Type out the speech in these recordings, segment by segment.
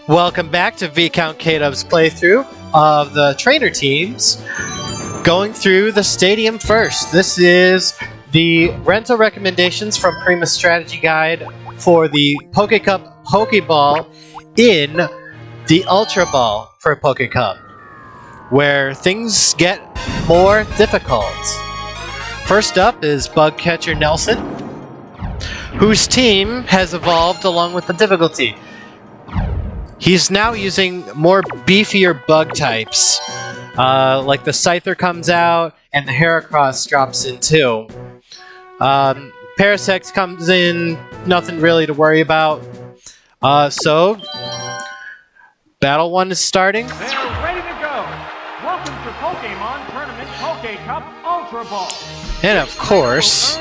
Welcome back to Viscount K-Dub's playthrough of the trainer teams. Going through the stadium first. This is the rental recommendations from Prima's strategy guide for the Poke Cup Pokeball in the Ultra Ball for Poke Cup, where things get more difficult. First up is Bug Catcher Nelson, whose team has evolved along with the difficulty. He's now using more beefier bug types, like the Scyther comes out and the Heracross drops in too. Parasect comes in, nothing really to worry about. So, Battle 1 is starting. They're ready to go. Welcome to Pokemon Tournament Poke Cup Ultra Ball. And of course,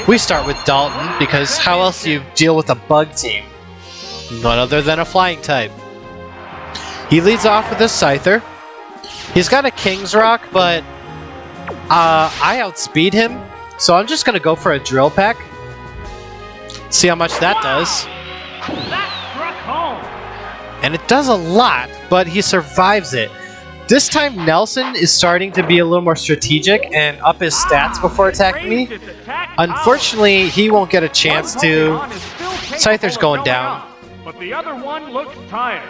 we start with Dalton, because how else do you deal with a bug team? None other than a flying type. He leads off with a Scyther. He's got a King's Rock, but I outspeed him, so I'm just going to go for a Drill Peck. See how much that does. That struck home. And it does a lot, but he survives it. This time Nelson is starting to be a little more strategic and up his stats before attacking me. Unfortunately, he won't get a chance to. Scyther's going down. But the other one looks tired.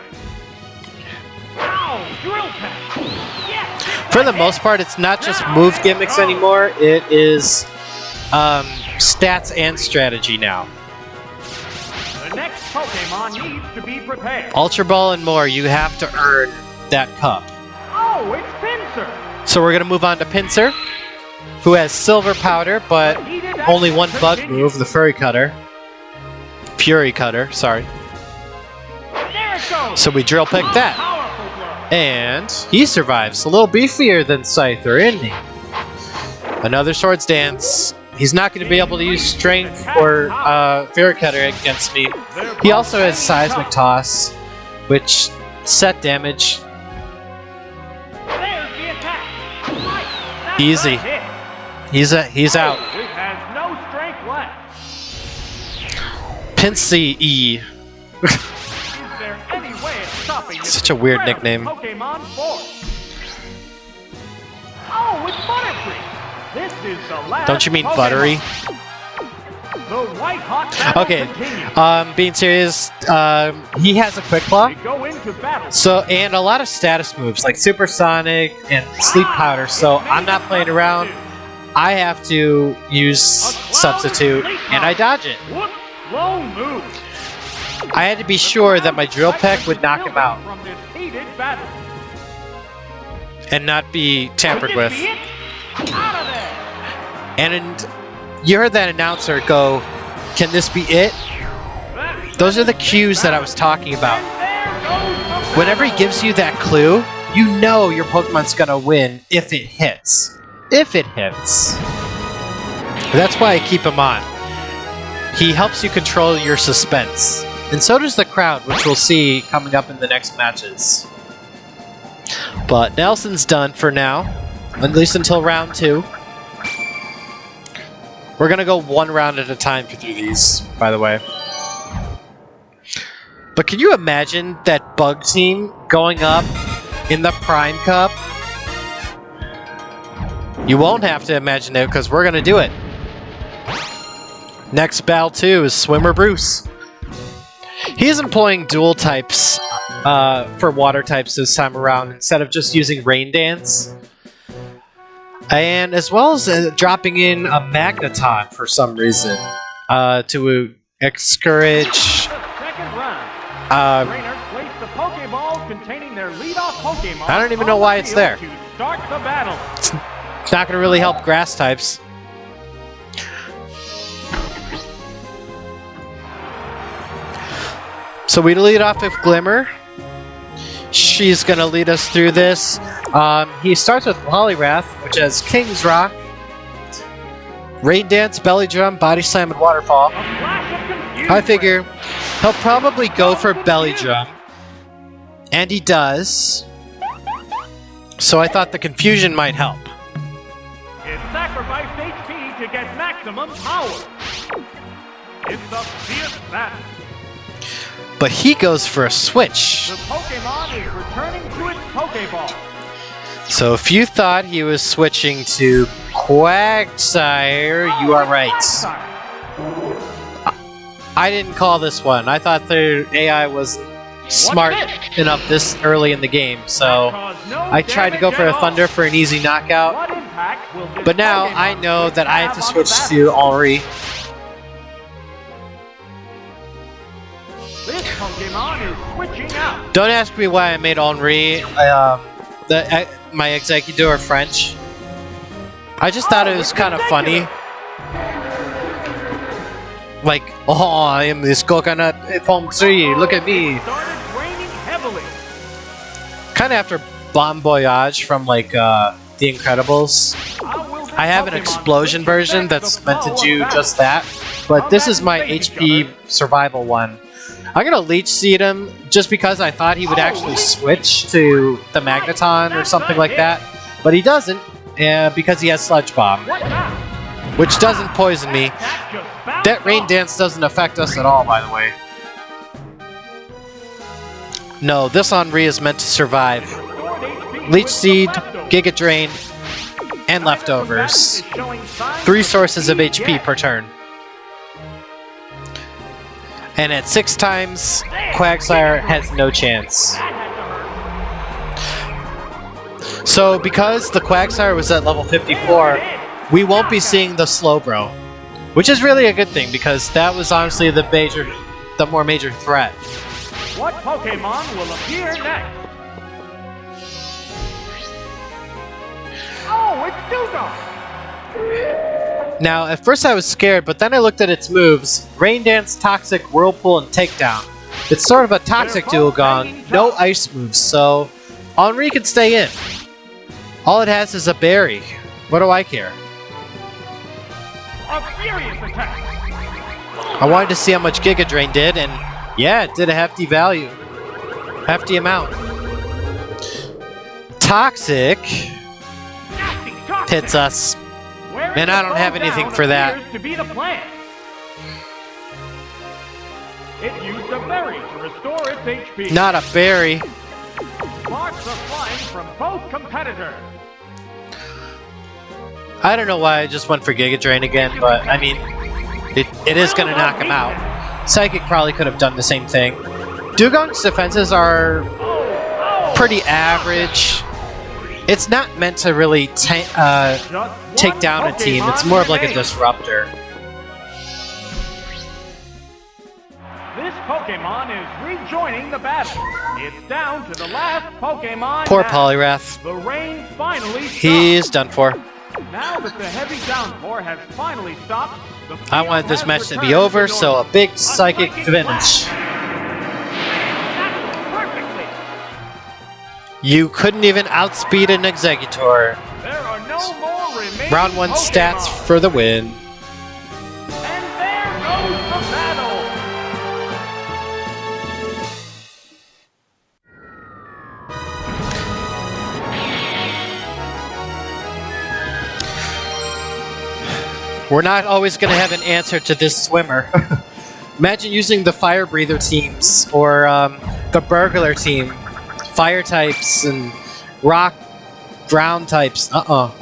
Ow, Drill Peck. Yes, for the most part, it's not just move gimmicks anymore. It is stats and strategy now. The next Pokemon needs to be prepared. Ultra Ball and more, you have to earn that cup. Oh, it's Pinsir. So we're going to move on to Pinsir, who has Silver Powder, but only one bug move, the Fury Cutter, sorry. So we Drill Peck that. And he survives. A little beefier than Scyther, isn't he? Another Swords Dance. He's not going to be able to use Strength or Fury Cutter against me. He also has Seismic Toss, which set damage. Easy. He's out. It has no strength left. Pinsy E. Such a weird nickname. Pokemon force. Oh, it's Butterfree. This is the last. Don't you mean Pokemon. buttery? The white hot battle Okay. continues. Being serious, he has a Quick Claw. We go into battle. So, and a lot of status moves like Supersonic and Sleep Powder. So I'm not playing around. I have to use Substitute, and I dodge it. Whoop, low move. I had to be sure that my Drill Peck would knock him out From this heated battle. and not be tampered with. Could this be it? Out of there. And you heard that announcer go, "Can this be it?" Those are the cues that I was talking about. And there goes the Whenever he gives you that clue, you know your Pokemon's gonna win if it hits. If it hits. That's why I keep him on. He helps you control your suspense. And so does the crowd, which we'll see coming up in the next matches. But Nelson's done for now, at least until round 2. We're gonna go one round at a time through these, by the way. But can you imagine that bug team going up in the Prime Cup? You won't have to imagine it, because we're gonna do it. Next battle 2 is Swimmer Bruce. He's employing dual types for water types this time around instead of just using Rain Dance. And as well as dropping in a Magneton for some reason to discourage. second round. Trainers place the Pokeball containing their leadoff Pokemon. I don't even know why it's there. To start the battle. It's not going to really help grass types. So we lead off with Glimmer. She's going to lead us through this. He starts with Poliwrath, which has King's Rock, Rain Dance, Belly Drum, Body Slam, and Waterfall. I figure he'll probably go for Belly Drum. And he does. So I thought the confusion might help. It sacrificed HP to get maximum power. It's a fierce battle. But he goes for a switch. The Pokemon is returning to its Pokeball. So if you thought he was switching to Quagsire, you are right. I didn't call this one. I thought the AI was smart enough this early in the game, so I tried to go for a Thunder for an easy knockout. But now I know that I have to switch to Henri. This Pokemon is switching out. Don't ask me why I made Henri my Executor French. I just thought it was kind of funny. Like, oh, I am this coconut palm tree, look at me. Kind of after Bon Voyage from like The Incredibles. I have an explosion version that's meant to do just that, but this is my HP survival one. I'm gonna Leech Seed him just because I thought he would actually switch to the Magneton or something like that, but he doesn't because he has Sludge Bomb, which doesn't poison me. That Rain Dance doesn't affect us at all, by the way. No, this Henri is meant to survive. Leech Seed, Giga Drain, and Leftovers. 3 sources of HP per turn. And at 6 times, Quagsire has no chance. So because the Quagsire was at level 54, we won't be seeing the Slowbro. Which is really a good thing, because that was honestly the more major threat. What Pokemon will appear next? Oh, it's Dewgong! Now, at first I was scared, but then I looked at its moves. Rain Dance, Toxic, Whirlpool, and Takedown. It's sort of a Toxic Dewgong, no ice moves, so Henri can stay in. All it has is a berry. What do I care? A furious attack! I wanted to see how much Giga Drain did, and yeah, it did a hefty value. Hefty amount. Toxic hits us. And I don't have anything for that. To be the plan. It used a berry to restore its HP. Not a berry. Sparks are flying from both competitors. I don't know why I just went for Giga Drain again, but I mean, it is going to knock him out. Psychic probably could have done the same thing. Dewgong's defenses are pretty average. It's not meant to really take down a team. It's more of like a disruptor. This Pokemon is rejoining the battle. It's down to the last Pokemon. Poor now. Poliwrath. The rain finally stopped. He is done for. Now that the heavy downpour has finally stopped, I wanted this match to be over, so a big psychic finish. You couldn't even outspeed an Executor. There are no more remaining Round 1 Pokemon. stats for the win. And there goes the battle. We're not always going to have an answer to this swimmer. Imagine using the Fire Breather teams or the Burglar team. Fire types and rock ground types. Or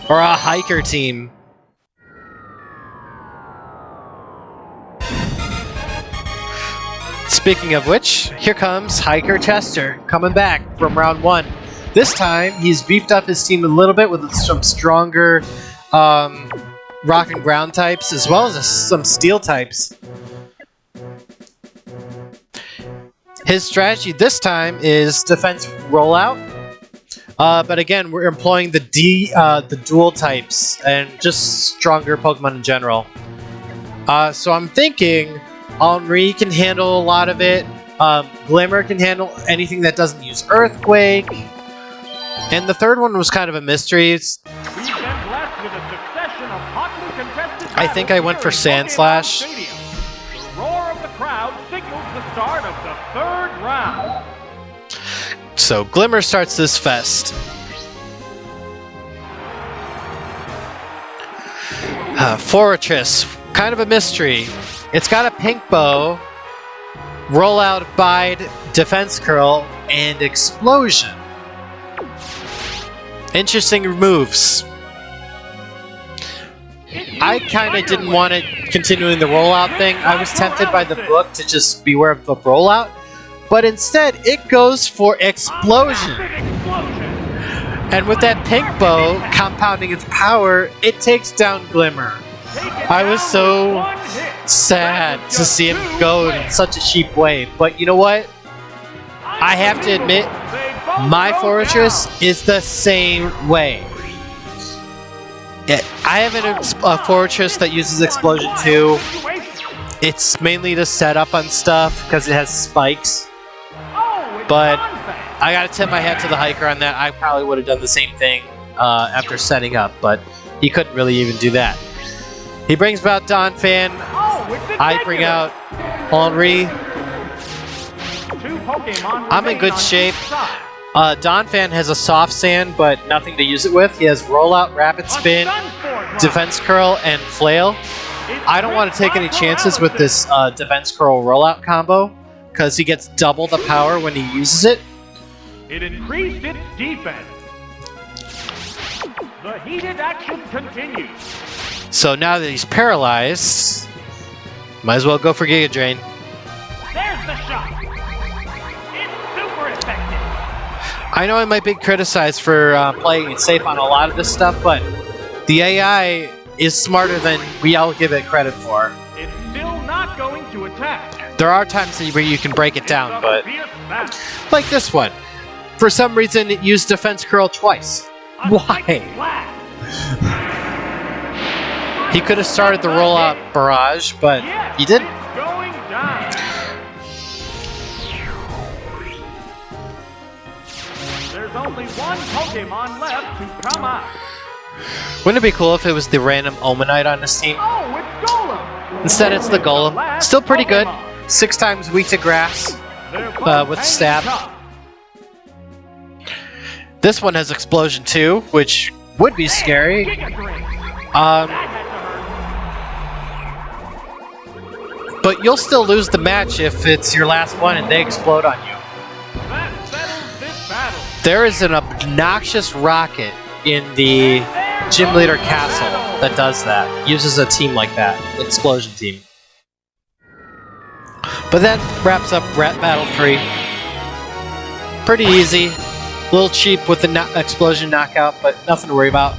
a hiker team. Speaking of which, here comes Hiker Chester coming back from round 1. This time he's beefed up his team a little bit with some stronger rock and ground types as well as some steel types. His strategy this time is defense rollout, but again we're employing the dual types and just stronger Pokemon in general. So I'm thinking Henri can handle a lot of it. Glimmer can handle anything that doesn't use Earthquake, and the third one was kind of a mystery. I think I went for Sand Slash. The roar of the crowd signals the start of the 3rd round. So Glimmer starts this fest. Fortress, kind of a mystery. It's got a pink bow, Rollout, Bide, Defense Curl, and Explosion. Interesting moves. I kind of didn't want it continuing the rollout thing. I was tempted by the book to just beware of the rollout, but instead it goes for Explosion. And with that pink bow compounding its power, it takes down Glimmer. I was so sad to see him go in such a cheap way, but you know what? I have to admit, my Fortress is the same way. I have a Fortress that uses Explosion too. It's mainly to set up on stuff because it has spikes. But I gotta tip my hat to the hiker on that. I probably would have done the same thing after setting up, but he couldn't really even do that. He brings out Donphan. I bring out Henri. I'm in good shape. Donphan has a soft sand, but nothing to use it with. He has rollout, rapid spin, defense curl, and flail. I don't want to take any chances with this defense curl rollout combo because he gets double the power when he uses it. It increased its defense. The heated action continues. So now that he's paralyzed, might as well go for Giga Drain. There's the shot. It's super effective. I know I might be criticized for playing it safe on a lot of this stuff, but the AI is smarter than we all give it credit for. It's still not going to attack. There are times where you can break it down, but like this one. For some reason, it used Defense Curl twice. Why? He could have started the rollout barrage, but he didn't. Going down. There's only one Pokemon left to come out. Wouldn't it be cool if it was the random Omanite on this team? Oh, it's Golem. Instead, it's the Golem. Still pretty good. 6 times weak to grass with stab. This one has Explosion too, which would be scary. But you'll still lose the match if it's your last one and they explode on you. There is an obnoxious rocket in the Gym Leader Castle that does that. Uses a team like that, Explosion team. But that wraps up Battle 3. Pretty easy. A little cheap with the Explosion knockout, but nothing to worry about.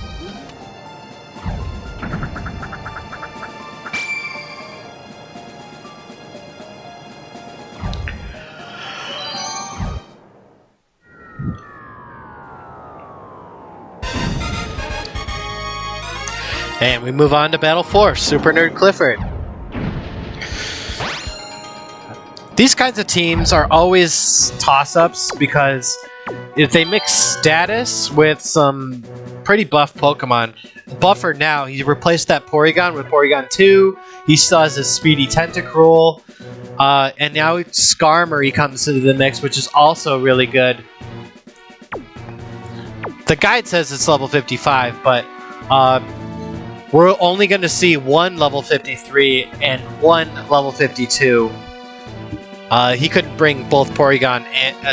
And we move on to Battle 4, Super Nerd Clifford. These kinds of teams are always toss-ups because if they mix status with some pretty buff Pokemon, Buffer now, he replaced that Porygon with Porygon 2, he still has his Speedy Tentacruel, and now Skarmory comes into the mix, which is also really good. The guide says it's level 55, but we're only going to see one level 53 and one level 52. He couldn't bring both Porygon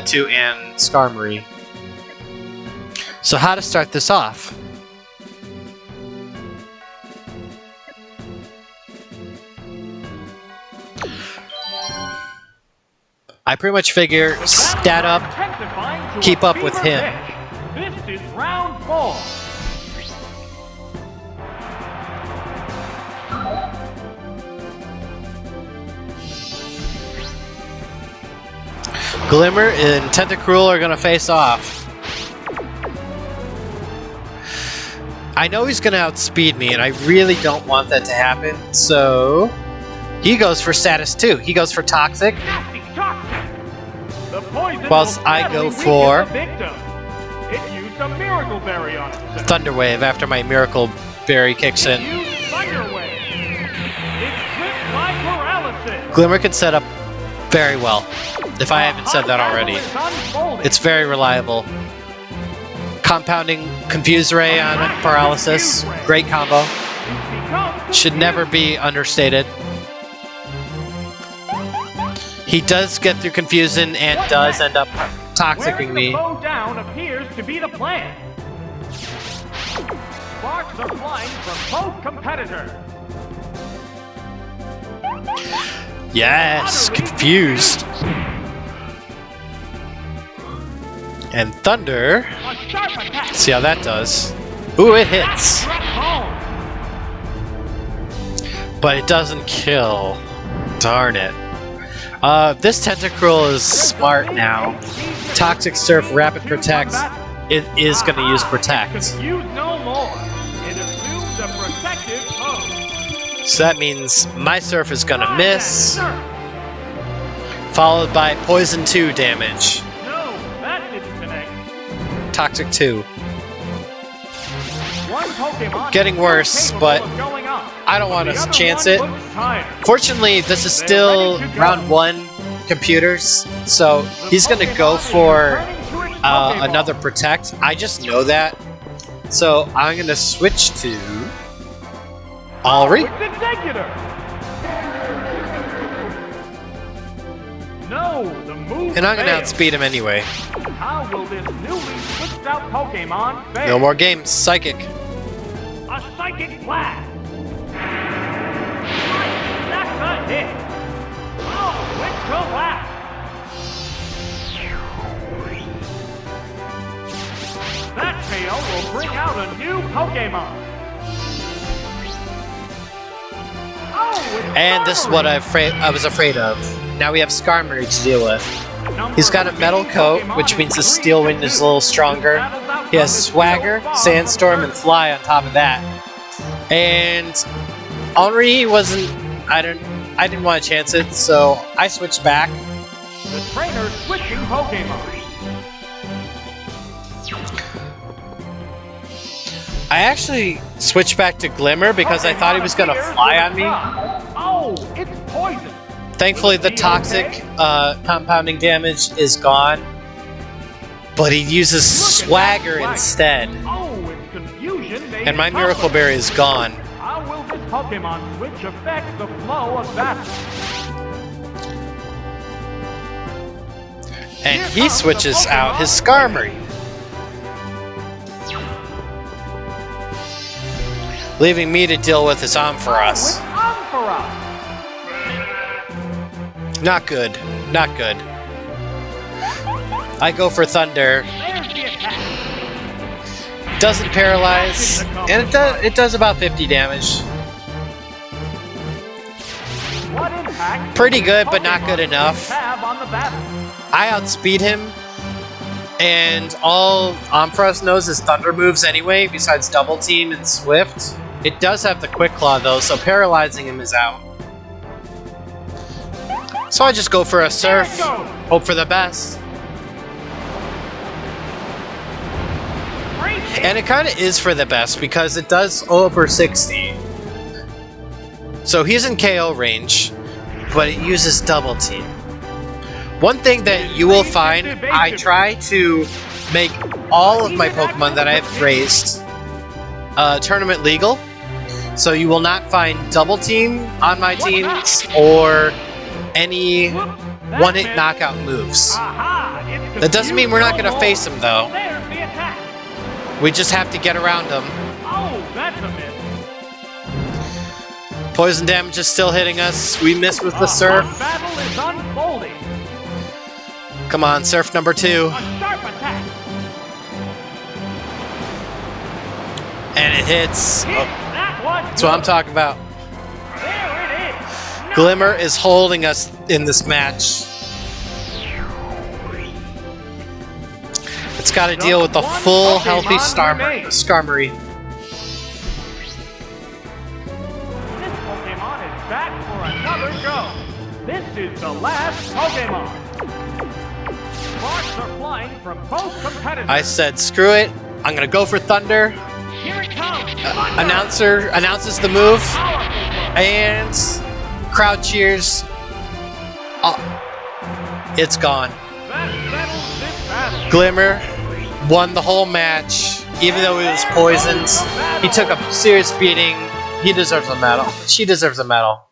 2 and Skarmory. So how to start this off? I pretty much figure stat up, keep up with him. This is round 4. Glimmer and Tentacruel are going to face off. I know he's going to outspeed me, and I really don't want that to happen, so he goes for status 2. He goes for Toxic, whilst I go for Thunder Wave after my Miracle Berry kicks in. Glimmer can set up very well, if I haven't said that already. It's very reliable. Compounding Confuse Ray on Paralysis, great combo. Should never be understated. He does get through confusion and does end up toxicking me. Wearing the bow down appears to be the plan. Sparks are flying from both competitors. Yes, confused. And Thunder. A sharp attack. See how that does. Ooh, it hits. Struck home. But it doesn't kill. Darn it. This Tentacruel is smart now. Toxic Surf, Rapid Protect. It is going to use Protect. Confuse no more. It assumes a protective pose. So that means my Surf is going to miss. Followed by Poison 2 damage. No, that didn't connect. Toxic 2. One Pokemon Getting worse, but I don't want to chance it. Fortunately, this is still round 1 computers, so he's going to go for another Protect. I just know that. So I'm going to switch to Alri. No, the move And I'm going to failed. outspeed him anyway. How will this newly switched out Pokemon fail? No more games. Psychic. A Psychic Blast! That's a hit! Oh, quick collapse! That KO will bring out a new Pokemon! Oh, And this is what I was afraid of. Now we have Skarmory to deal with. He's got a Metal Coat, which means his Steel Wind is a little stronger. He has Swagger, Sandstorm, and Fly on top of that. And Henri wasn't. I didn't want to chance it, so I switched back. The trainer switching Pokemon. I actually switched back to Glimmer because I thought he was gonna fly on me. Oh, it's poison. Thankfully, the toxic compounding damage is gone, but he uses Swagger instead. Oh, it's confusion. And my Miracle Berry is gone. How will this Pokemon switch affect the flow of battle? And he switches out his Skarmory, leaving me to deal with his Ampharos. Not good. Not good. I go for Thunder. Doesn't paralyze, and it does about 50 damage. Pretty good, but not good enough. I outspeed him, and all Ampharos knows is Thunder moves anyway, besides Double Team and Swift. It does have the Quick Claw though, so paralyzing him is out. So I just go for a Surf, hope for the best. And it kind of is for the best because it does over 60. So he's in KO range, but it uses Double Team. One thing that you will find, I try to make all of my Pokemon that I've raised tournament legal. So you will not find Double Team on my teams or any one-hit knockout moves. That doesn't mean we're not going to face them though. We just have to get around them. Oh, that's a miss. Poison damage is still hitting us. We missed with the Surf. Battle is unfolding. Come on, Surf number 2. A sharp attack. And it hits. Hit that one. That's what I'm talking about. There it is. Glimmer is holding us in this match. It's got to deal with the full healthy Skarmory. This Pokemon is back for another go. This is the last Pokemon. Sparks are flying from both competitors. I said, screw it. I'm going to go for Thunder. Here it comes. Announcer announces the move. And crowd cheers. Oh, it's gone. That settles this battle. Glimmer won the whole match, even though he was poisoned. He took a serious beating. He deserves a medal. She deserves a medal.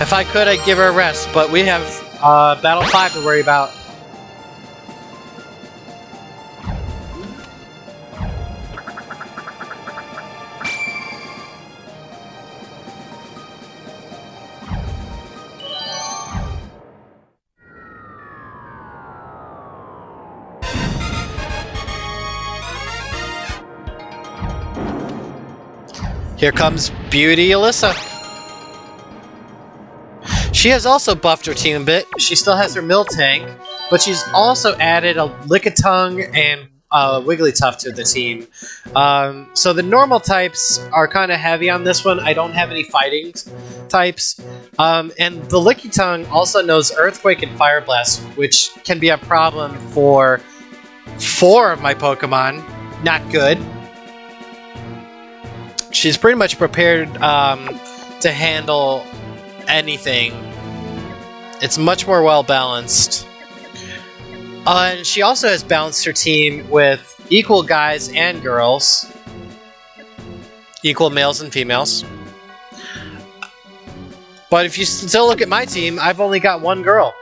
If I could, I'd give her a rest, but we have Battle 5 to worry about. Here comes Beauty Alyssa. She has also buffed her team a bit. She still has her Miltank, but she's also added a Lickitung and Wigglytuff to the team. So the normal types are kind of heavy on this one. I don't have any fighting types. And the Lickitung also knows Earthquake and Fire Blast, which can be a problem for 4 of my Pokemon. Not good. She's pretty much prepared to handle anything. It's much more well balanced. And she also has balanced her team with equal guys and girls. Equal males and females. But if you still look at my team, I've only got 1 girl.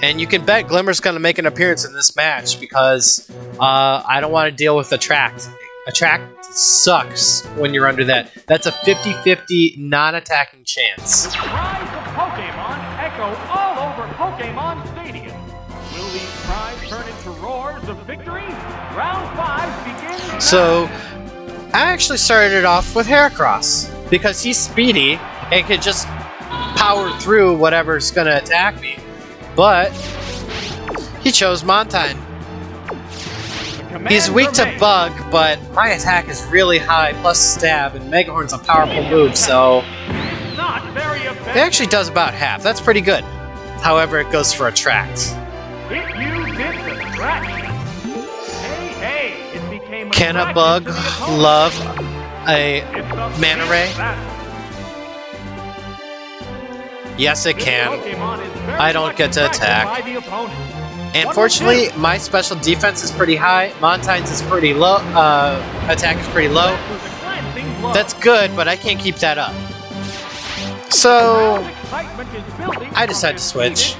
And you can bet Glimmer's going to make an appearance in this match because I don't want to deal with Attract. Attract sucks when you're under that. That's a 50-50 non-attacking chance. The cries of Pokemon echo all over Pokemon Stadium. Will these cries turn into roars of victory? Round 5 begins now. So, I actually started it off with Heracross because he's speedy and can just power through whatever's going to attack me. But he chose Montine. He's weak to Bug, but my attack is really high, plus Stab, and Mega Horn's a powerful move, so it actually does about half. That's pretty good. However, it goes for Attract. Can a Bug love a Mana Ray? Yes, it can. I don't get to attack. And fortunately, my special defense is pretty high. Montine's is pretty low. Attack is pretty low. That's good, but I can't keep that up. So I decided to switch.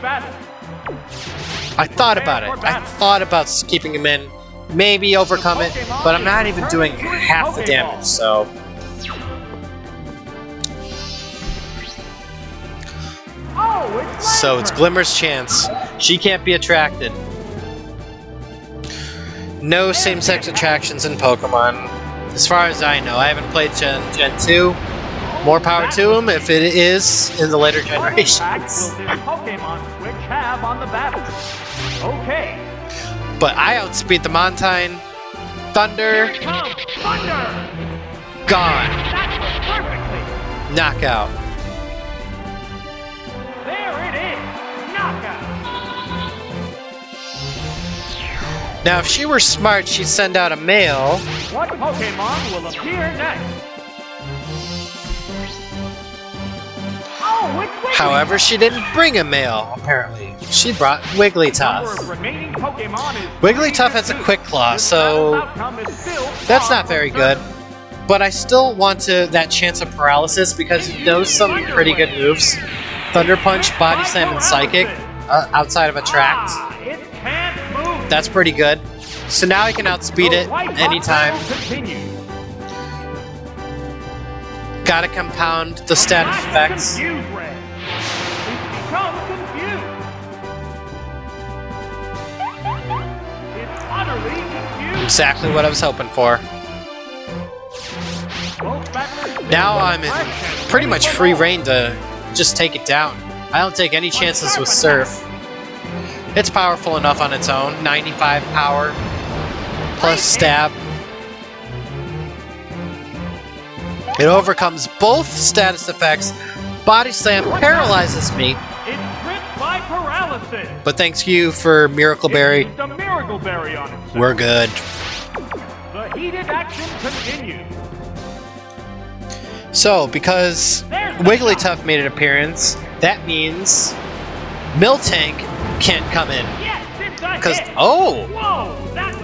I thought about it. I thought about keeping him in, maybe overcome it, but I'm not even doing half the damage, so. So it's Glimmer's chance. She can't be attracted. No same-sex attractions in Pokemon. As far as I know. I haven't played Gen 2. More power to him if it is in the later generations. But I outspeed the Montine. Thunder. Gone. Knockout. Now, if she were smart, she'd send out a male. What Pokemon will appear next? Oh, it's However, she didn't bring a male, apparently. She brought Wigglytuff. Wigglytuff has a Quick Claw, so that's not very good. But I still want that chance of paralysis because he knows some pretty good moves. Thunder Punch, Body Slam, and Psychic outside of Attract. That's pretty good. So now I can outspeed it anytime. Gotta compound the status effects. Exactly what I was hoping for. Now I'm in pretty much free reign to just take it down. I don't take any chances with Surf. It's powerful enough on its own. 95 power plus Stab. It overcomes both status effects. Body Slam paralyzes me. It's gripped by paralysis. But thanks you for Miracle Berry. The Miracle Berry on it. We're good. The heated action continues. So, because Wigglytuff made an appearance, that means Miltank can't come in. Because, oh!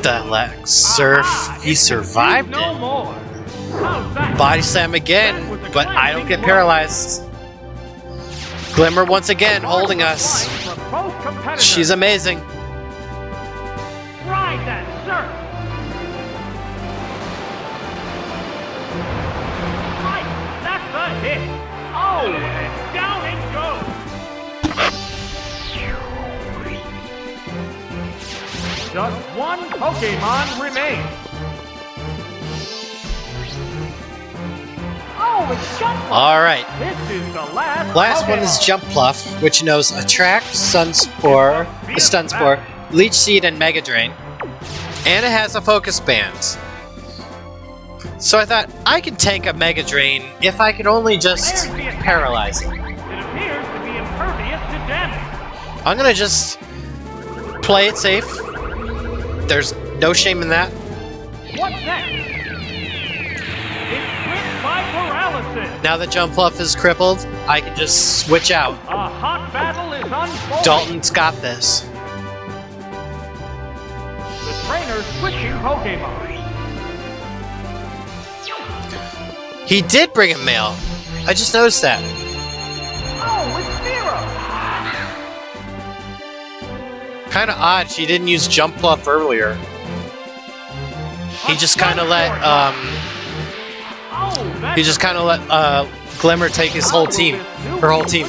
The Surf, he survived it. Body Slam again, but I don't get paralyzed. Glimmer once again holding us. From both competitors. She's amazing. Ride that surf. Right, that's a hit. Oh, and down it goes. Just one Pokemon remains. Oh, it's Gauntlet. All right. This is the last. Last Pokemon. one is Jumpluff, which knows Attract, Sunspore, Leech Seed, and Mega Drain. And it has a Focus Band. So I thought I could take a Mega Drain if I could only just paralyze it. It appears to be impervious to damage. I'm gonna just play it safe. There's no shame in that. What's next? It's gripped by paralysis. Now that Jumpluff is crippled, I can just switch out. A hot battle is unfolding. Dalton's got this. The trainer switching Pokemon. He did bring a male. I just noticed that. Oh, it's Zero. Kind of odd she didn't use Jumpluff earlier. He just kind of let Glimmer take his whole team, her whole team.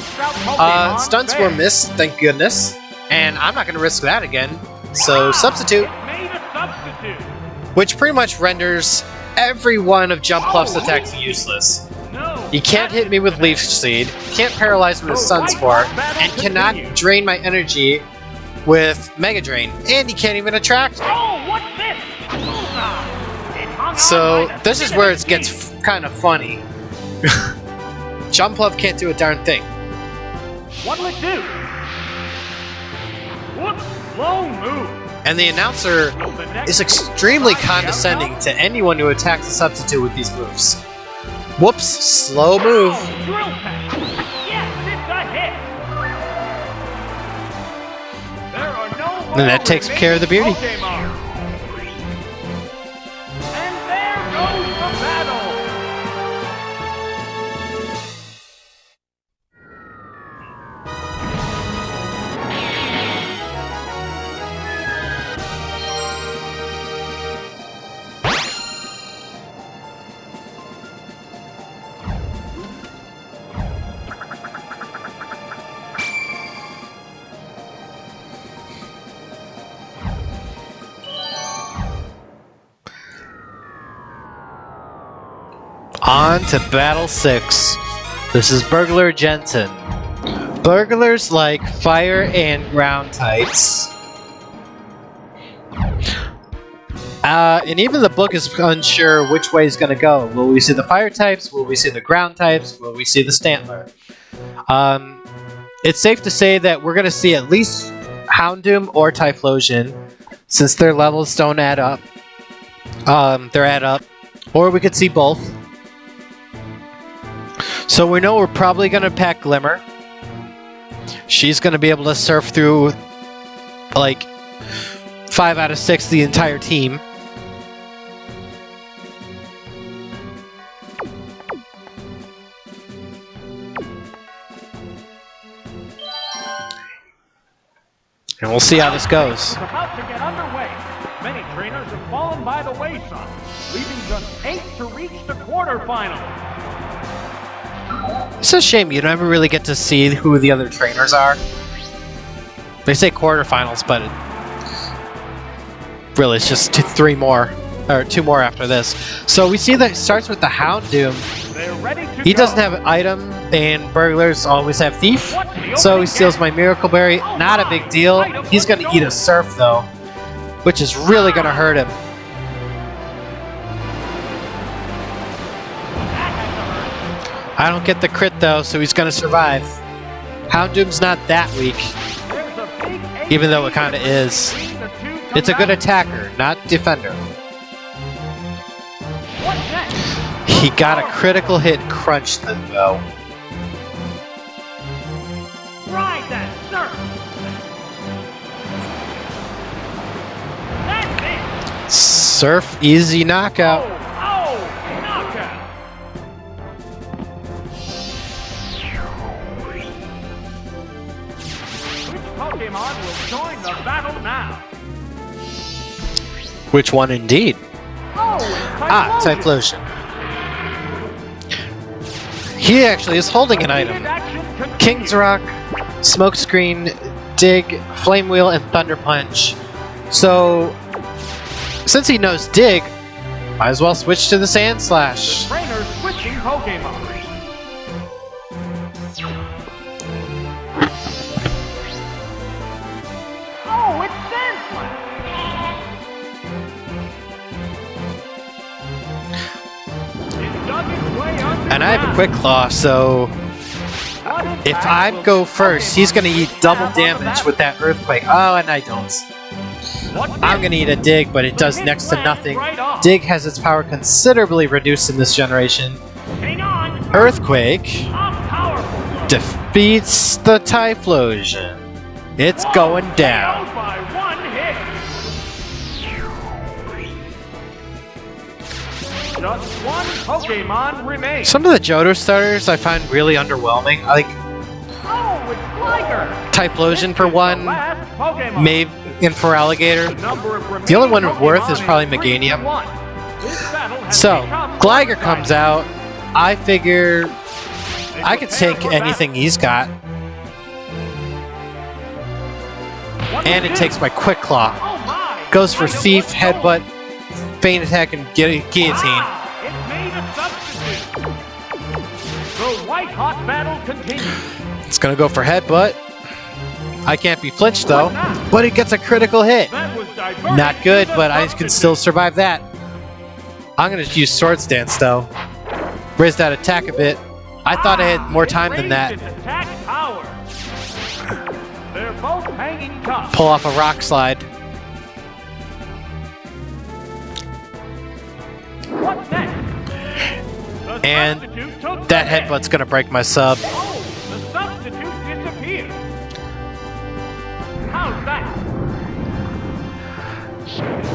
Stunts were missed, thank goodness, and I'm not going to risk that again. So substitute, Made a substitute. which pretty much renders every one of Jumpluff's attacks useless. No. You can't hit me with Leaf Seed, can't paralyze me with Sunspore, and cannot drain my energy with Mega Drain, and you can't even attract me. Oh, what's this? It hung So on by the this is skin where of it its gets teeth. kind of funny. Jumpluff can't do a darn thing. What'll it do? Whoops, slow move. And the announcer Will the next is extremely move condescending out? to anyone who attacks a substitute with these moves. Whoops, slow move. Oh, drill pack. Yes, it's a hit. There are no more And that takes care of the beauty. Pokemon. And there goes the battle. On to Battle 6. This is Burglar Jensen. Burglars like fire and ground types. And even the book is unsure which way it's going to go. Will we see the fire types? Will we see the ground types? Will we see the Stantler? It's safe to say that we're going to see at least Houndoom or Typhlosion, since their levels don't add up. They're add up. Or we could see both. So we know we're probably going to pack Glimmer. She's going to be able to surf through like 5 out of 6 the entire team. And we'll see how this goes. It's about to get underway. Many trainers have fallen by the wayside, leaving just 8 to reach the quarterfinals. It's a shame you never really get to see who the other trainers are. They say quarterfinals, but really it's just 2 more after this. So we see that it starts with the Houndoom. They're ready to He go. doesn't have an item, and burglars always have Thief. So he steals my Miracle Berry. Not a big deal. He's going to eat a Surf, though, which is really going to hurt him. I don't get the crit, though, so he's going to survive. Houndoom's not that weak, There's a big even though it kind of is. between the two It's a good combatants. attacker, not defender. What's next? He got a critical hit crunched them, though. Ride that surf. That's it. Surf, easy knockout. Oh, knockout. Pokemon will join the battle now. Which one indeed? Oh, it's Typhlosion. He actually is holding an item. King's Rock, Smokescreen, Dig, Flame Wheel, and Thunder Punch. So, since he knows Dig, might as well switch to the Sand Slash. Trainer switching Pokemon. Oh, it's Sand Slash. It dug its way underground. And I have a Quick Claw, so if I go first, he's going to eat double damage with that Earthquake. Oh, and I don't. I'm going to eat a Dig, but it does next to nothing. Dig has its power considerably reduced in this generation. Earthquake defeats the Typhlosion. It's going down. Just one Pokemon remains. Some of the Johto starters I find really underwhelming. Like Oh, it's Gligar. Typhlosion for one, Last Pokemon. Maeve and for Alligator. The only one of worth is probably Meganium. So, Gligar comes out. I figure I could take anything he's got. And it takes my Quick Claw. Goes for Thief, Headbutt, Feint Attack, and Guillotine. It made a substitute. The white-hot battle continues. It's gonna go for Headbutt. I can't be flinched though, but it gets a critical hit. That was diverted. Not good, but I can still survive that. I'm gonna use Swords Dance though. Raise that attack a bit. I thought I had more time than that. Raised its attack power. They're both hanging tough. Pull off a Rock Slide. What's next? The And substitute took that the hit. Headbutt's gonna break my sub. Oh, the substitute disappeared. How's that?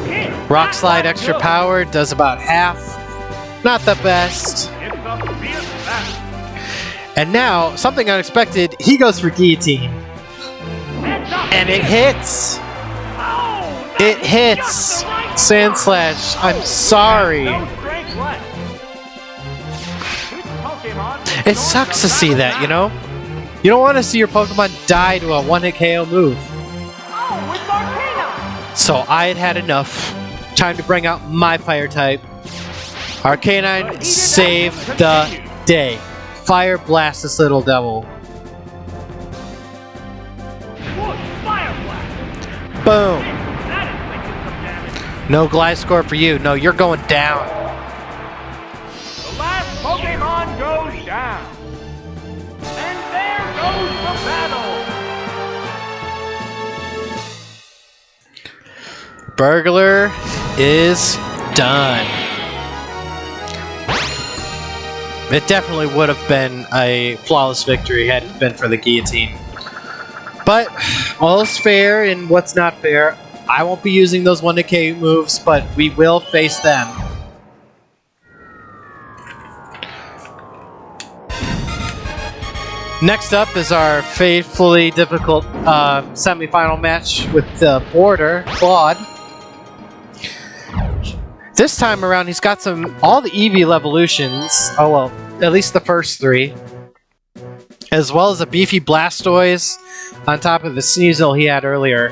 Hit. Rock That Slide one extra good. power does about half. Not the best. It's a fierce battle. And now, something unexpected, he goes for Guillotine. Heads up. And it hits! Oh, that It is hits! just the right Sand Slash, I'm sorry. No strength left. Which Pokemon will It join sucks the to see battle that, now? you know? You don't want to see your Pokemon die to a one-hit KO move. Oh, it's Arcanine. So I had had enough. Time to bring out my Fire type. Arcanine saved the day. Fire Blast this little devil. Whoosh, Fire Blast. Boom. That is making some damage. No Glide Score for you. No, you're going down. The last Pokemon goes down. And there goes the battle. Burglar is done. It definitely would have been a flawless victory had it been for the Guillotine. But all's fair in what's not fair. I won't be using those 1-K moves, but we will face them. Next up is our fatefully difficult semifinal match with the Border, Claude. This time around, he's got all the EV evolutions. Oh well, at least the first 3. As well as a beefy Blastoise on top of the Sneasel he had earlier.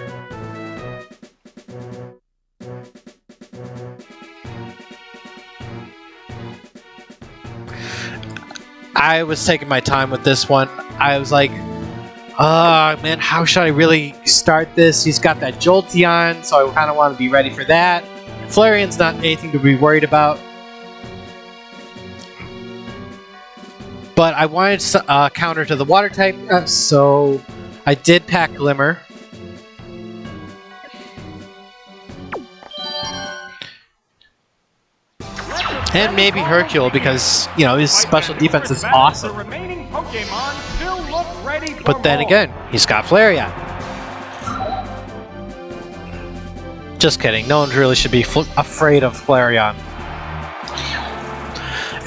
I was taking my time with this one. I was like, oh man, how should I really start this? He's got that Jolteon, so I kind of want to be ready for that. Flareon's not anything to be worried about. But I wanted to counter to the water type, so I did pack Glimmer. And maybe Hercule because, you know, his special defense is awesome. The remaining Pokemon still look ready for But then more. again, he's got Flareon. Just kidding. No one really should be afraid of Flareon.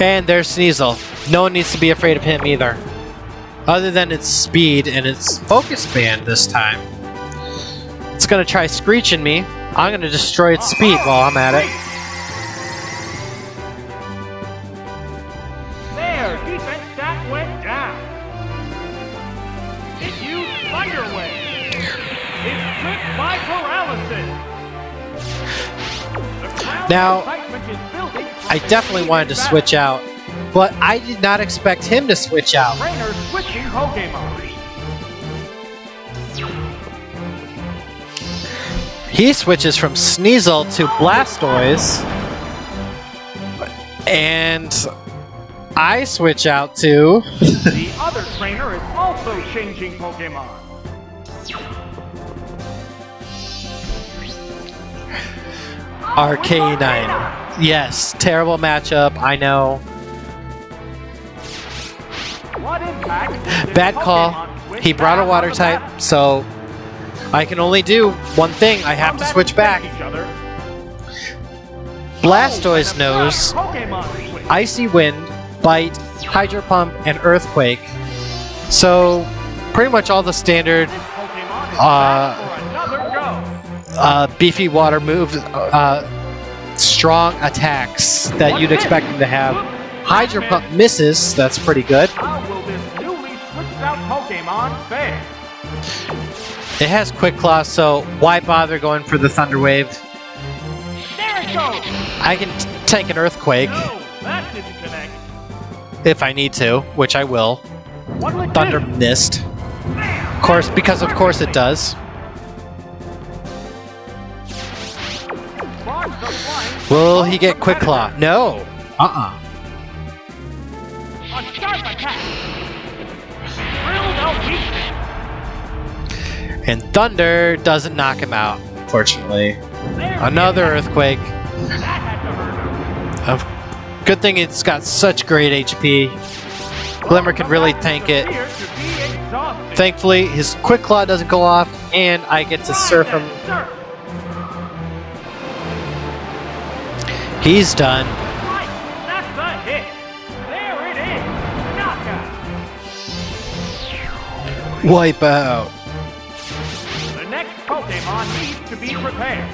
And there's Sneasel. No one needs to be afraid of him either. Other than its speed and its focus band this time. It's gonna try screeching me. I'm gonna destroy its speed while I'm at it. There, defense stat went down. It used Thunder Wave. It's tricked by paralysis. Now, I definitely wanted to switch out, but I did not expect him to switch out. Trainer switching Pokemon. He switches from Sneasel to Blastoise, and I switch out to... The other trainer is also changing Pokemon. Arcanine. Yes, terrible matchup, I know. What impact does Bad this call. Pokemon switch He brought a have water on the type, battle? so I can only do one thing. I have to Combat switch back. each other. Blastoise And a knows Pokemon switch. Icy Wind, Bite, Hydro Pump, and Earthquake. So pretty much all the standard This Pokemon is back for another go. beefy water moves, strong attacks that you'd expect him to have. Hydro Pump misses, that's pretty good. How will this newly switched out Pokemon fare? It has Quick Claw, so why bother going for the Thunder Wave? There it goes! I can take an Earthquake No, that didn't connect. if I need to, which I will. What'll it Thunder do? missed. Bam! Of course, because of course it does. Sparks the flying. Will he get Quick Claw? No. Uh-uh. A sharp attack. Drilled out weakness. And Thunder doesn't knock him out, fortunately. There Another it is. Earthquake. That had to hurt him. Good thing it's got such great HP. Glimmer can really tank it. Appears to be exhausted. Thankfully, his Quick Claw doesn't go off, and I get to surf him. Surf. He's done. Right, that's a hit. There it is. Knockout. Wipe out. The next Pokemon needs to be prepared.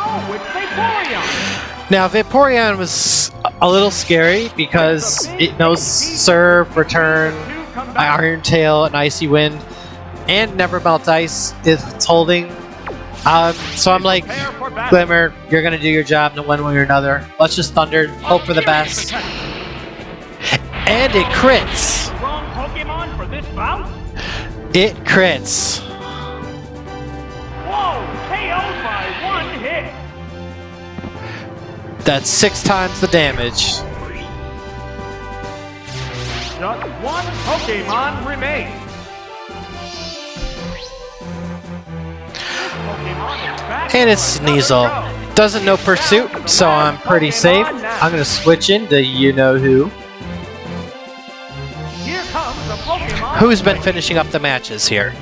Oh, it's Vaporeon! Now, Vaporeon was a little scary because it knows Surf, Return, Iron Tail, and Icy Wind, and Never Melt Ice if it's holding. So I'm like, Prepare for battle. Glimmer, you're gonna do your job in one way or another. Let's just Thunder, hope for the best. And it crits! Wrong Pokemon for this bout? It crits. Whoa! KO'd by one hit! That's 6 times the damage. Just one Pokemon remains. Pokemon is back And it's for another Sneasel. go. Doesn't know Pursuit, so I'm pretty safe. I'm gonna switch into you-know-who. Here comes the Pokemon. Who's been finishing up the matches here?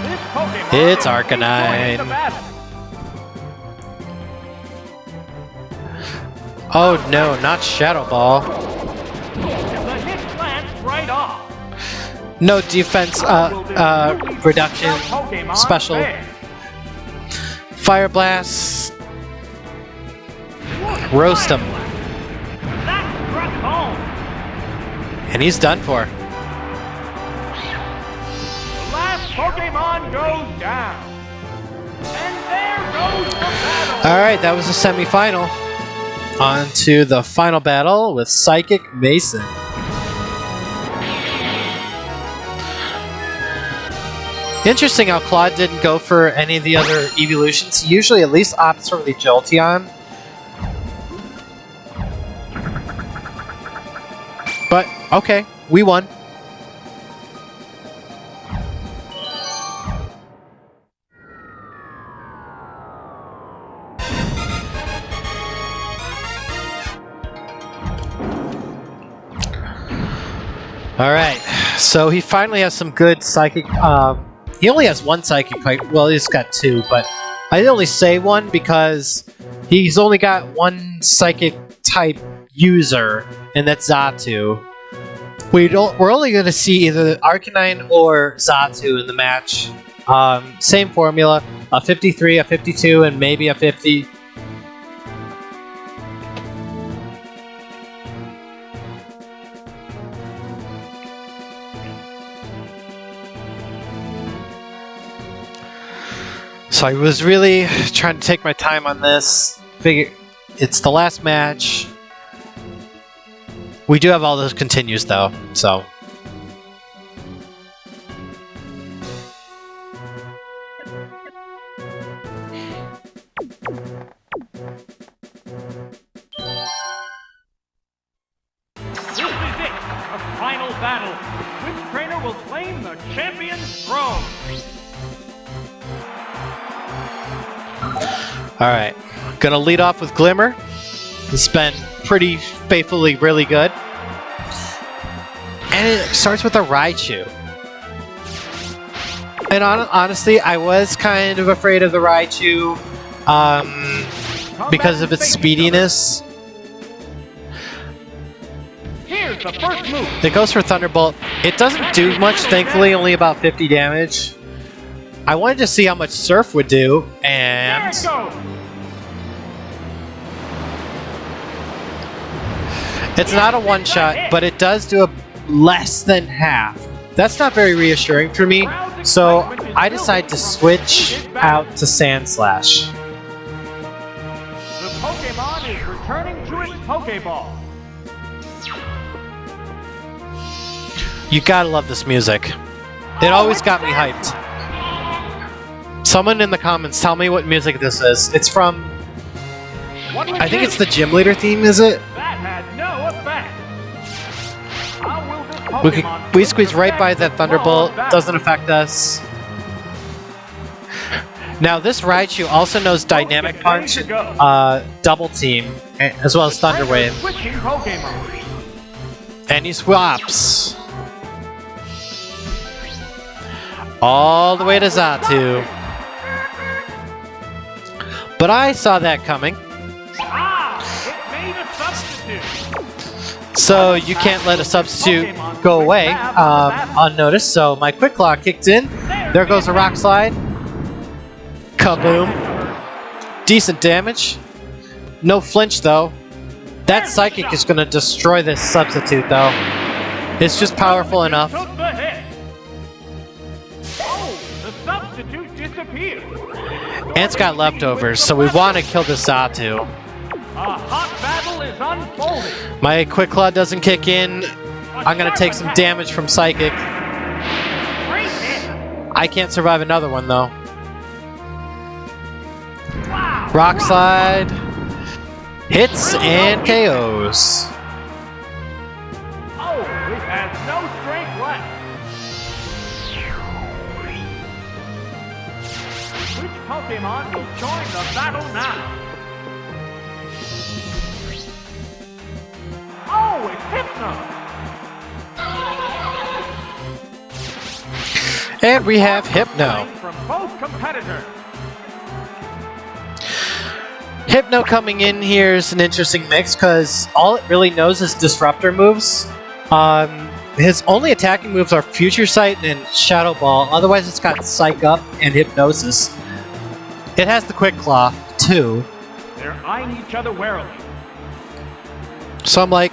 This Pokemon It's is Arcanine. joining the battle. Oh no, not Shadow Ball. And the hit glanced right off. No defense reduction. Pokemon Special. fare. Fire Blast. Roast him. That struck home. And he's done for. The last Pokemon goes down. And there goes the battle. Alright, that was the semi-final. On to the final battle with Psychic Mason. Interesting how Claude didn't go for any of the other evolutions. He usually at least opts for the Jolteon. But, okay, we won. Alright, so he finally has some good psychic, he only has one psychic type, well he's got two, but I only say one because he's only got one psychic type user, and that's Xatu. We're only going to see either Arcanine or Xatu in the match. Same formula, a 53, a 52, and maybe a 50. So I was really trying to take my time on this. Figure it's the last match. We do have all those continues though, so. This is it, a final battle. Which trainer will claim the champion's throne? Alright, gonna lead off with Glimmer. He's been pretty faithfully really good. And it starts with a Raichu. And honestly, I was kind of afraid of the Raichu because of its speediness. Here's the first move. It goes for Thunderbolt. It doesn't do much, thankfully, only about 50 damage. I wanted to see how much Surf would do, and There it goes. it's not a one-shot, but it does do a less than half. That's not very reassuring for me, so I decide to switch out to Sand Slash. The Pokemon is returning to its Pokeball. You gotta love this music. It always got me hyped. Someone in the comments tell me what music this is. It's from, I think it's the Gym Leader theme, is it? That had no effect. How will this Pokemon We squeeze right by that Thunderbolt, doesn't affect us. Now this Raichu also knows Dynamic Punch, Double Team, as well as Thunder Wave. Switching Pokemon. And he swaps. All the way to Xatu. But I saw that coming. Ah, it made a substitute. So you can't let a substitute go away unnoticed, so my Quick Claw kicked in. There goes a Rock Slide. Kaboom. Decent damage. No flinch though. That Psychic is going to destroy this substitute though. It's just powerful enough. Took the hit. Oh, the substitute disappeared. And it's got leftovers, so we want to kill this Xatu. A hot battle is unfolding. My Quick Claw doesn't kick in. I'm going to take some damage from Psychic. Great hit. I can't survive another one though. Wow. Rock Slide. Hits and KOs. Oh, it has no strength left. Which Pokemon will join the battle now? Oh, it's Hypno. And we have Hypno. From both competitors. Hypno coming in here is an interesting mix because all it really knows is Disruptor moves. His only attacking moves are Future Sight and Shadow Ball. Otherwise, it's got Psych Up and Hypnosis. It has the Quick Claw too. They're eyeing each other warily. So I'm like,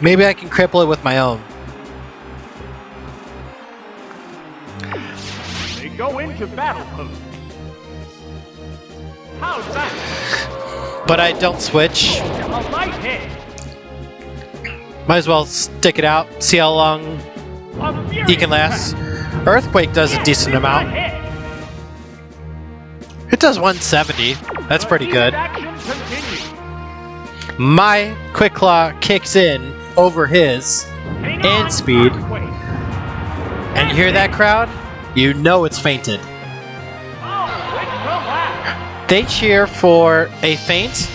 maybe I can cripple it with my own. They go into battle pose. How's that? But I don't switch. A light hit. Might as well stick it out, see how long A furious he can last. Earthquake does a decent amount. Hit. It does 170. That's pretty good. Action continues. My Quick Claw kicks in over his Hang and on, speed. Earthquake. And you hear that crowd? You know it's fainted. Oh, it will last. They cheer for a feint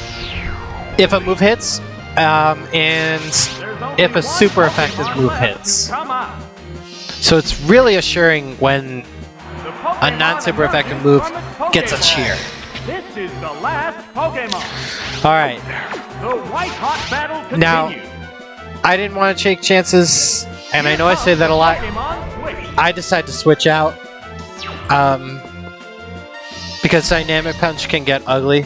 if a move hits, and There's only if a one super Pokemon effective move left to hits. come out. So it's really assuring when The a Pokemon non-super effective emerges move from its gets a Pokeball. cheer. This is the last Pokemon. Alright, The white-hot battle continues. Now, I didn't want to take chances, and I know I say that a lot. Pokemon switch. I decided to switch out. Because Dynamic Punch can get ugly.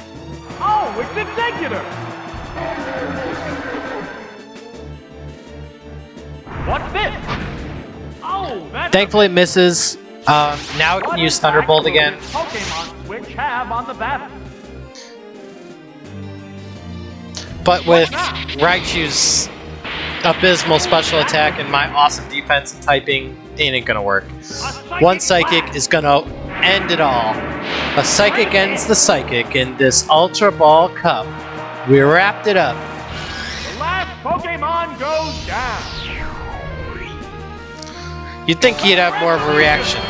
Oh, it's Executor. What's this? Oh, that's Thankfully it misses. Now it can use Thunderbolt again. Pokemon switch have on the battle. But with Raichu's abysmal special attack and my awesome defense and typing, it ain't gonna work. One Psychic is gonna end it all. A Psychic ends the Psychic in this Ultra Ball Cup. We wrapped it up. The last Pokemon goes down. You'd think he'd have more of a reaction,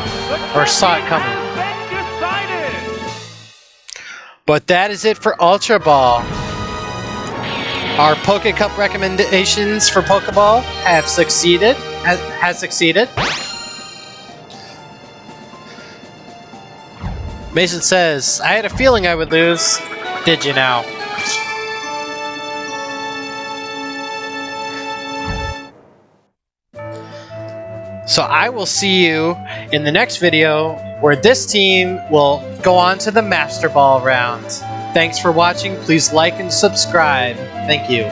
or saw it coming. Has been decided. But that is it for Ultra Ball. Our Poke Cup recommendations for Pokeball have succeeded. Has succeeded. Mason says, I had a feeling I would lose. Did you now? So I will see you in the next video where this team will go on to the Master Ball round. Thanks for watching. Please like and subscribe. Thank you.